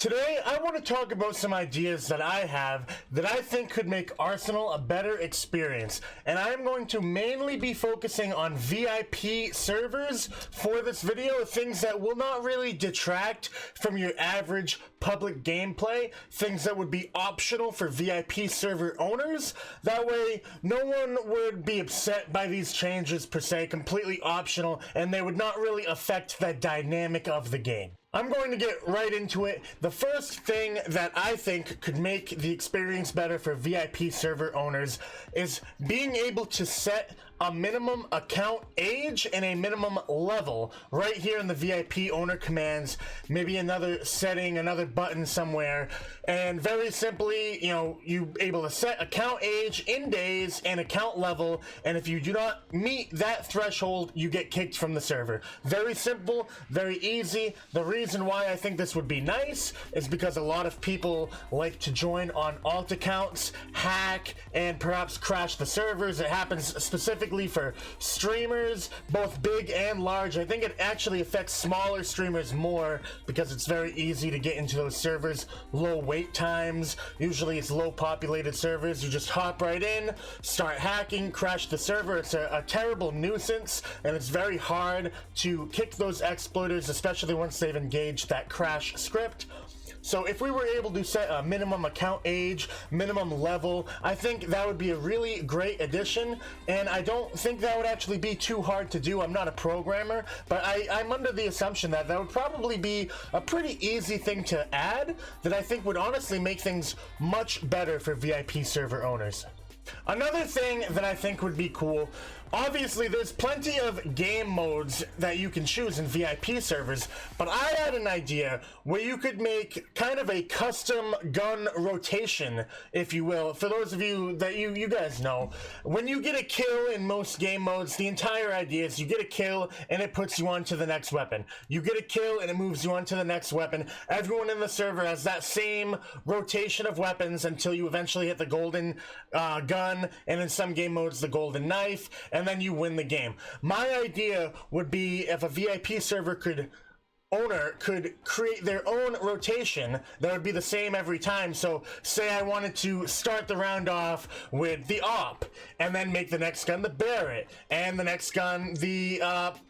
Today, I want to talk about some ideas that I have that I think could make Arsenal a better experience. And I'm going to mainly be focusing on VIP servers for this video, things that will not really detract from your average public gameplay, things that would be optional for VIP server owners. That way, no one would be upset by these changes per se, completely optional, and they would not really affect the dynamic of the game. I'm going to get right into it. The first thing that I think could make the experience better for VIP server owners is being able to set a minimum account age and a minimum level right here in the VIP owner commands, maybe another setting, another button somewhere, and very simply, you able to set account age in days and account level, and if you do not meet that threshold, you get kicked from the server. Very simple, very easy. The reason why I think this would be nice is because a lot of people like to join on alt accounts, hack, and perhaps crash the servers. It happens specifically for streamers, both big and large. I think it actually affects smaller streamers more because it's very easy to get into those servers. Low wait times, usually it's low populated servers. You just hop right in, start hacking, crash the server. It's a terrible nuisance, and it's very hard to kick those exploiters, especially once they've engaged that crash script. So if we were able to set a minimum account age, minimum level, I think that would be a really great addition, and I don't think that would actually be too hard to do. I'm not a programmer, but I'm under the assumption that that would probably be a pretty easy thing to add that I think would honestly make things much better for VIP server owners. Another thing that I think would be cool, obviously there's plenty of game modes that you can choose in VIP servers, but I had an idea where you could make kind of a custom gun rotation, if you will. For those of you that you guys know, when you get a kill in most game modes, the entire idea is you get a kill and it puts you on to the next weapon. You get a kill and it moves you on to the next weapon. Everyone in the server has that same rotation of weapons until you eventually hit the golden gun, and in some game modes the golden knife, and then you win the game. My idea would be if a VIP server owner could create their own rotation that would be the same every time. So say I wanted to start the round off with the op, and then make the next gun the Barrett, and the next gun the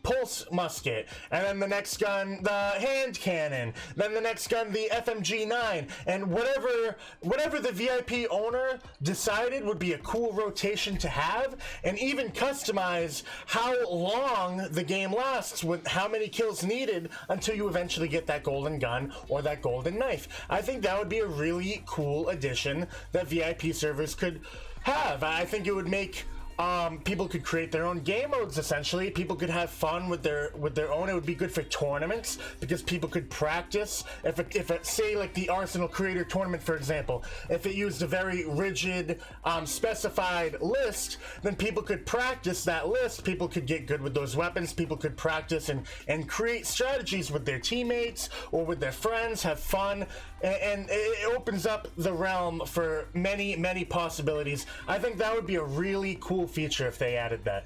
pulse musket, and then the next gun the hand cannon, then the next gun the FMG9, and whatever the VIP owner decided would be a cool rotation to have, and even customize how long the game lasts with how many kills needed until you eventually get that golden gun or that golden knife. I think that would be a really cool addition that VIP servers could have. I think it would make people could create their own game modes. Essentially, people could have fun with their own. It would be good for tournaments because people could practice. If it say like the Arsenal Creator Tournament, for example, if it used a very rigid specified list, then people could practice that list. People could get good with those weapons. People could practice and create strategies with their teammates or with their friends, have fun, and it opens up the realm for many possibilities. I think that would be a really cool feature if they added that.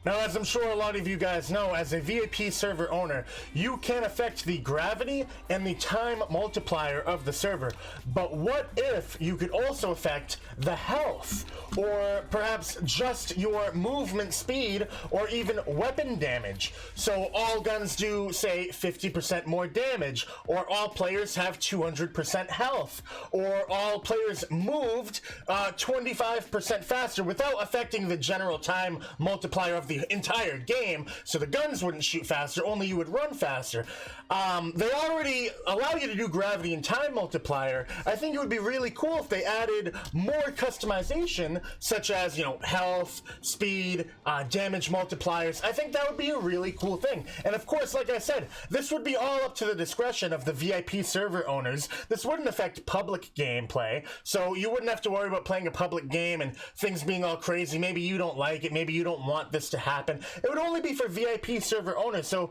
Now, as I'm sure a lot of you guys know, as a VIP server owner, you can affect the gravity and the time multiplier of the server. But what if you could also affect the health, or perhaps just your movement speed, or even weapon damage? So all guns do, say, 50% more damage, or all players have 200% health, or all players moved 25% faster without affecting the general time multiplier of the entire game. So the guns wouldn't shoot faster, only you would run faster. They already allow you to do gravity and time multiplier. I think it would be really cool if they added more customization, such as, health, speed, damage multipliers. I think that would be a really cool thing. And of course, like I said, this would be all up to the discretion of the VIP server owners. This wouldn't affect public gameplay, so you wouldn't have to worry about playing a public game and things being all crazy. Maybe you don't like it, maybe you don't want this to happen. It would only be for VIP server owners. So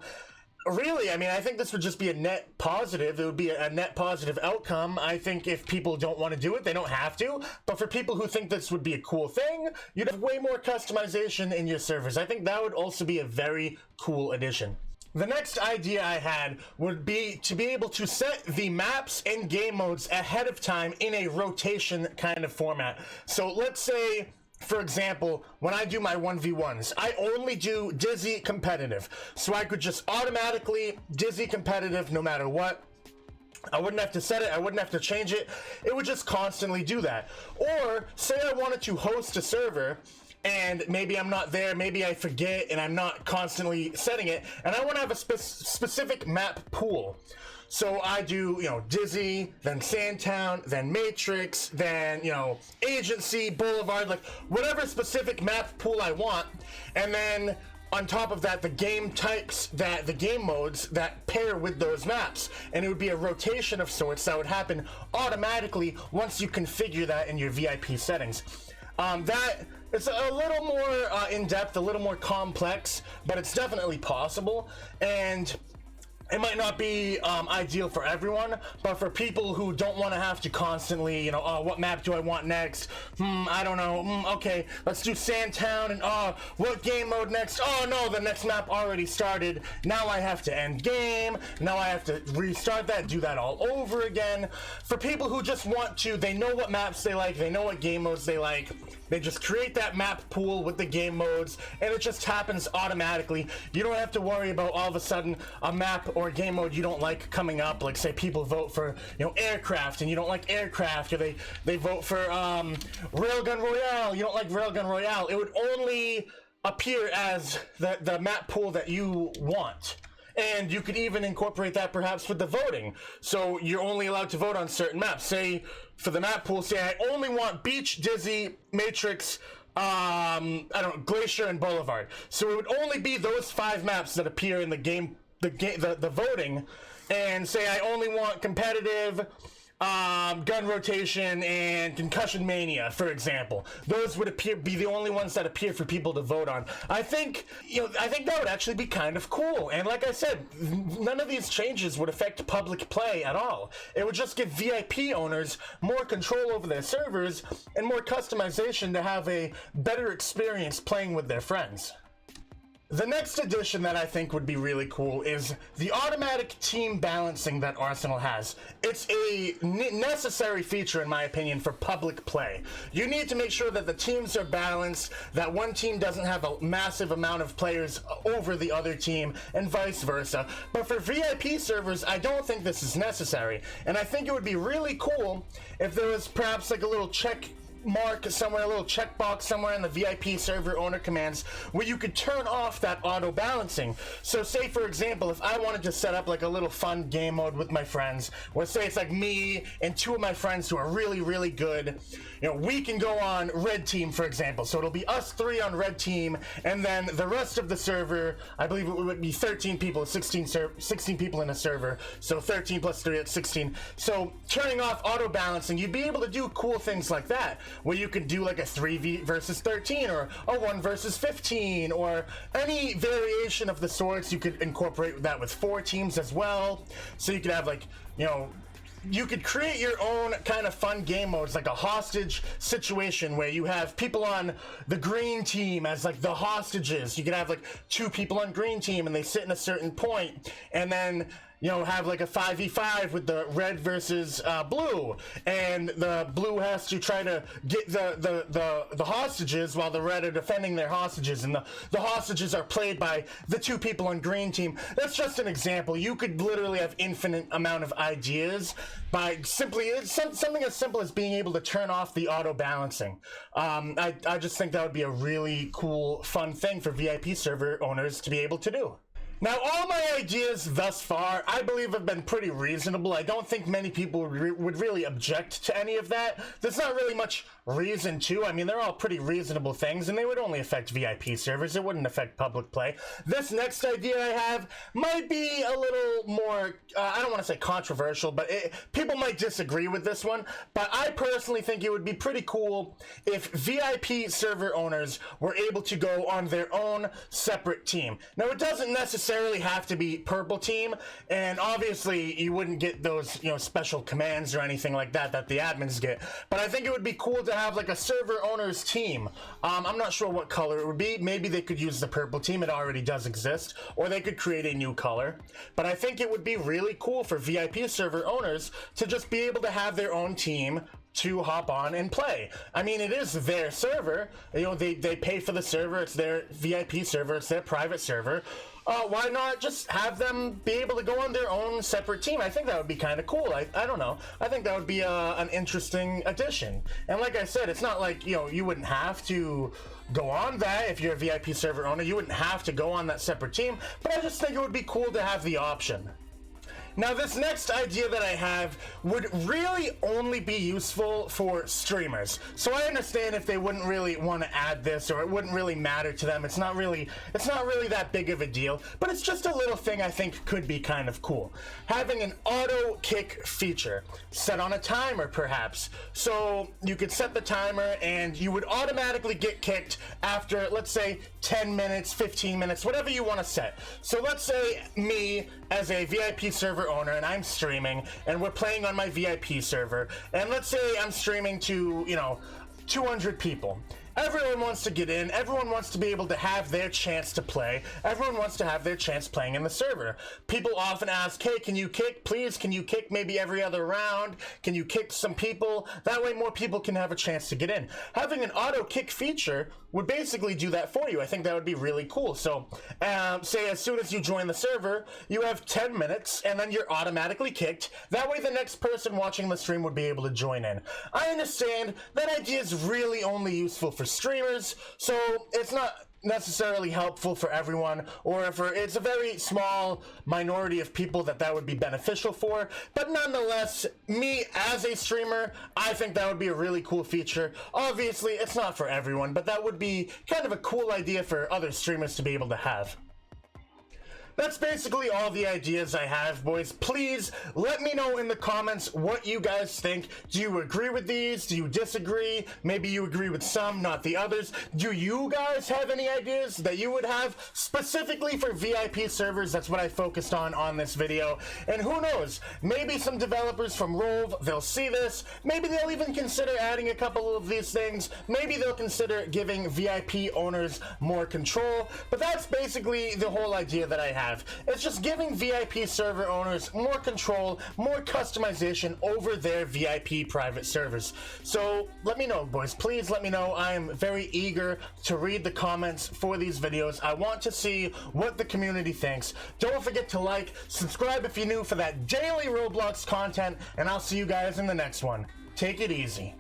really, I think this would just be a net positive. It would be a net positive outcome. I think if people don't want to do it, they don't have to. But for people who think this would be a cool thing, you'd have way more customization in your servers. I think that would also be a very cool addition. The next idea I had would be to be able to set the maps and game modes ahead of time in a rotation kind of format. So let's say, for example, when I do my 1v1s, I only do Dizzy competitive. So I could just automatically Dizzy competitive no matter what. I wouldn't have to set it, I wouldn't have to change it. It would just constantly do that. Or say I wanted to host a server and maybe I'm not there, maybe I forget and I'm not constantly setting it, and I want to have a specific map pool. So I do, you know, Dizzy, then Sandtown, then Matrix, then, you know, Agency, Boulevard, like whatever specific map pool I want, and then on top of that, the game types, that the game modes that pair with those maps, and it would be a rotation of sorts that would happen automatically once you configure that in your VIP settings. That it's a little more in-depth, a little more complex, but it's definitely possible, and it might not be ideal for everyone, but for people who don't want to have to constantly, you know, oh, what map do I want next? I don't know. Okay, let's do Sandtown, and what game mode next? Oh no, the next map already started. Now I have to end game. Now I have to restart that, do that all over again. For people who just want to, they know what maps they like, they know what game modes they like. They just create that map pool with the game modes, and it just happens automatically. You don't have to worry about all of a sudden a map or a game mode you don't like coming up. Like say people vote for, you know, aircraft and you don't like aircraft, or they vote for Railgun Royale, you don't like Railgun Royale. It would only appear as the map pool that you want. And you could even incorporate that perhaps with the voting. So you're only allowed to vote on certain maps. Say, for the map pool, say I only want Beach, Dizzy, Matrix, I don't know, Glacier, and Boulevard. So it would only be those 5 maps that appear in the voting. And say I only want competitive, gun rotation, and concussion mania, for example. Those would be the only ones that appear for people to vote on. I think that would actually be kind of cool. And like I said, none of these changes would affect public play at all. It would just give VIP owners more control over their servers and more customization to have a better experience playing with their friends. The next addition that I think would be really cool is the automatic team balancing that Arsenal has. It's a necessary feature, in my opinion, for public play. You need to make sure that the teams are balanced, that one team doesn't have a massive amount of players over the other team, and vice versa. But for VIP servers, I don't think this is necessary. And I think it would be really cool if there was perhaps like a little check mark somewhere, a little checkbox somewhere in the VIP server owner commands where you could turn off that auto balancing. So say for example, if I wanted to set up like a little fun game mode with my friends, where say it's like me and 2 of my friends who are really, really good, you know, we can go on red team, for example. So it'll be us 3 on red team, and then the rest of the server, I believe it would be 13 people, 16 people in a server. So 13 plus 3 at 16. So turning off auto balancing, you'd be able to do cool things like that, where you could do like a 3v versus 13 or a 1 versus 15 or any variation of the sorts. You could incorporate that with 4 teams as well. So you could have like, you know, you could create your own kind of fun game modes, like a hostage situation where you have people on the green team as like the hostages. You could have like 2 people on green team and they sit in a certain point, and then, you know, have like a 5v5 with the red versus blue, and the blue has to try to get the hostages while the red are defending their hostages, and the hostages are played by the 2 people on green team. That's just an example. You could literally have infinite amount of ideas by simply something as simple as being able to turn off the auto balancing. I just think that would be a really cool, fun thing for VIP server owners to be able to do. Now, all my ideas thus far, I believe, have been pretty reasonable. I don't think many people would really object to any of that. There's not really much reason to. I mean, they're all pretty reasonable things, and they would only affect VIP servers. It wouldn't affect public play. This next idea I have might be a little more, I don't want to say controversial, but people might disagree with this one. But I personally think it would be pretty cool if VIP server owners were able to go on their own separate team. Now, it doesn't necessarily have to be purple team, and obviously you wouldn't get those, you know, special commands or anything like that that the admins get, but I think it would be cool to have like a server owner's team. I'm not sure what color it would be. Maybe they could use the purple team. It already does exist. Or they could create a new color. But I think it would be really cool for VIP server owners to just be able to have their own team to hop on and play. I mean, it is their server. You know, they pay for the server. It's their VIP server. It's their private server. Why not just have them be able to go on their own separate team? I think that would be kind of cool. I don't know. I think that would be an interesting addition. And like I said, it's not like, you know, you wouldn't have to go on that if you're a VIP server owner. You wouldn't have to go on that separate team. But I just think it would be cool to have the option. Now, this next idea that I have would really only be useful for streamers. So I understand if they wouldn't really want to add this, or it wouldn't really matter to them. It's not really that big of a deal, but it's just a little thing I think could be kind of cool. Having an auto kick feature set on a timer, perhaps. So you could set the timer and you would automatically get kicked after, let's say, 10 minutes, 15 minutes, whatever you want to set. So let's say me as a VIP server owner and I'm streaming and we're playing on my VIP server, and let's say I'm streaming to, you know, 200 people. Everyone wants to get in, everyone wants to be able to have their chance to play, everyone wants to have their chance playing in the server. People often ask, hey, can you kick? Please, can you kick maybe every other round? Can you kick some people? That way more people can have a chance to get in. Having an auto kick feature would basically do that for you. I think that would be really cool. So, say as soon as you join the server, you have 10 minutes and then you're automatically kicked. That way the next person watching the stream would be able to join in. I understand that idea is really only useful for streamers, so it's not necessarily helpful for everyone, or for it's a very small minority of people that would be beneficial for. But nonetheless, me as a streamer, I think that would be a really cool feature. Obviously, it's not for everyone, but that would be kind of a cool idea for other streamers to be able to have. That's basically all the ideas I have, boys. Please let me know in the comments what you guys think. Do you agree with these? Do you disagree? Maybe you agree with some, not the others. Do you guys have any ideas that you would have specifically for VIP servers? That's what I focused on this video. And who knows, maybe some developers from ROLVe, they'll see this. Maybe they'll even consider adding a couple of these things. Maybe they'll consider giving VIP owners more control. But that's basically the whole idea that I have. It's just giving VIP server owners more control, more customization over their VIP private servers. So let me know, boys. Please let me know. I am very eager to read the comments for these videos. I want to see what the community thinks. Don't forget to like, subscribe if you're new for that daily Roblox content, and I'll see you guys in the next one. Take it easy.